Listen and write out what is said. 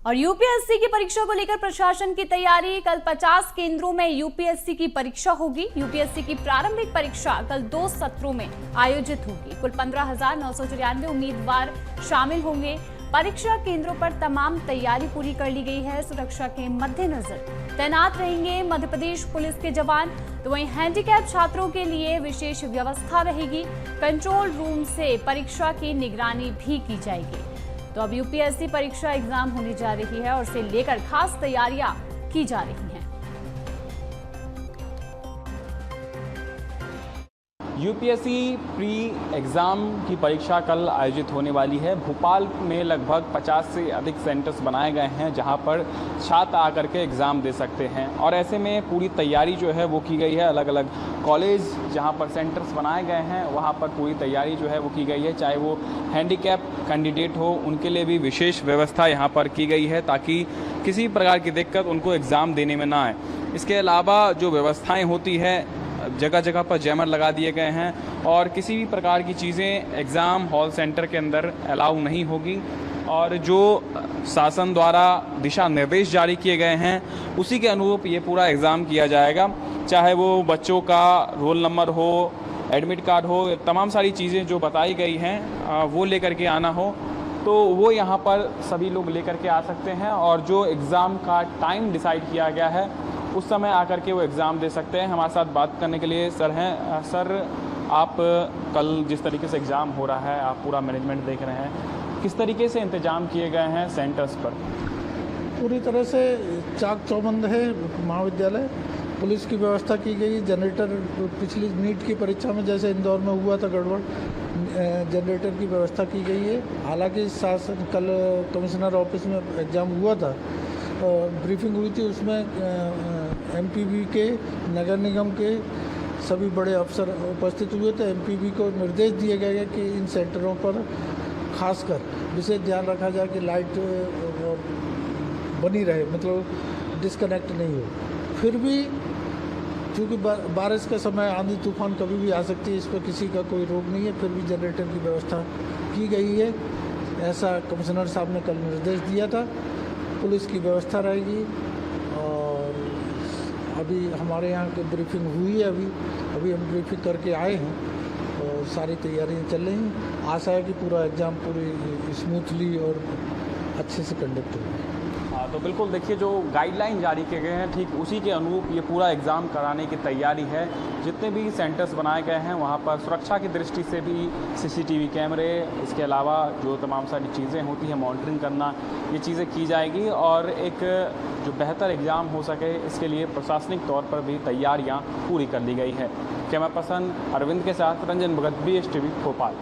और यूपीएससी की परीक्षा को लेकर प्रशासन की तैयारी। कल 50 केंद्रों में यूपीएससी की परीक्षा होगी। यूपीएससी की प्रारंभिक परीक्षा कल 2 सत्रों में आयोजित होगी। कुल 15,994 उम्मीदवार शामिल होंगे। परीक्षा केंद्रों पर तमाम तैयारी पूरी कर ली गई है। सुरक्षा के मद्देनजर तैनात रहेंगे मध्य प्रदेश पुलिस के जवान। तो वहीं हैंडीकैप छात्रों के लिए विशेष व्यवस्था रहेगी। कंट्रोल रूम से परीक्षा की निगरानी भी की जाएगी। तो अब यूपीएससी परीक्षा एग्जाम होने जा रही है और इसे लेकर खास तैयारियां की जा रही हैं। यूपीएससी प्री एग्ज़ाम की परीक्षा कल आयोजित होने वाली है। भोपाल में लगभग 50 से अधिक सेंटर्स बनाए गए हैं जहां पर छात्र आकर के एग्ज़ाम दे सकते हैं और ऐसे में पूरी तैयारी जो है वो की गई है। अलग अलग कॉलेज जहां पर सेंटर्स बनाए गए हैं वहां पर पूरी तैयारी जो है वो की गई है। चाहे वो हैंडीकैप कैंडिडेट हो उनके लिए भी विशेष व्यवस्था यहाँ पर की गई है ताकि किसी प्रकार की दिक्कत उनको एग्ज़ाम देने में ना आए। इसके अलावा जो व्यवस्थाएँ होती है जगह जगह पर जैमर लगा दिए गए हैं और किसी भी प्रकार की चीज़ें एग्ज़ाम हॉल सेंटर के अंदर अलाउ नहीं होगी। और जो शासन द्वारा दिशा निर्देश जारी किए गए हैं उसी के अनुरूप ये पूरा एग्ज़ाम किया जाएगा। चाहे वो बच्चों का रोल नंबर हो, एडमिट कार्ड हो, तमाम सारी चीज़ें जो बताई गई हैं वो लेकर के आना हो तो वो यहाँ पर सभी लोग लेकर के आ सकते हैं। और जो एग्ज़ाम का टाइम डिसाइड किया गया है उस समय आकर के वो एग्ज़ाम दे सकते हैं। हमारे साथ बात करने के लिए सर हैं। सर, आप कल जिस तरीके से एग्ज़ाम हो रहा है, आप पूरा मैनेजमेंट देख रहे हैं, किस तरीके से इंतज़ाम किए गए हैं सेंटर्स पर? पूरी तरह से चाक चौबंद है महाविद्यालय। पुलिस की व्यवस्था की गई। जनरेटर पिछली नीट की परीक्षा में जैसे इंदौर में हुआ था गड़बड़, जनरेटर की व्यवस्था की गई है। हालांकि शासन कल कमिश्नर ऑफिस में एग्ज़ाम हुआ था, ब्रीफिंग हुई थी, उसमें एमपीबी के, नगर निगम के सभी बड़े अफसर उपस्थित हुए थे। एमपीबी को निर्देश दिए गए कि इन सेंटरों पर खासकर विशेष ध्यान रखा जाए कि लाइट बनी रहे, मतलब डिस्कनेक्ट नहीं हो। फिर भी चूँकि बारिश का समय, आंधी तूफान कभी भी आ सकती है, इस पर किसी का कोई रोक नहीं है, फिर भी जनरेटर की व्यवस्था की गई है। ऐसा कमिश्नर साहब ने कल निर्देश दिया था। पुलिस की व्यवस्था रहेगी और अभी हमारे यहाँ की ब्रीफिंग हुई है। अभी हम ब्रीफिंग करके आए हैं और सारी तैयारियाँ चल रही हैं। आशा है कि पूरा एग्ज़ाम पूरी स्मूथली और अच्छे से कंडक्ट होगा। तो बिल्कुल देखिए, जो गाइडलाइन जारी किए गए हैं ठीक उसी के अनुरूप ये पूरा एग्ज़ाम कराने की तैयारी है। जितने भी सेंटर्स बनाए गए हैं वहाँ पर सुरक्षा की दृष्टि से भी सीसीटीवी कैमरे, इसके अलावा जो तमाम सारी चीज़ें होती हैं मॉनिटरिंग करना, ये चीज़ें की जाएगी और एक जो बेहतर एग्ज़ाम हो सके इसके लिए प्रशासनिक तौर पर भी तैयारियाँ पूरी कर ली गई है। कैमरा पर्सन अरविंद के साथ रंजन भगत, BSTV भोपाल।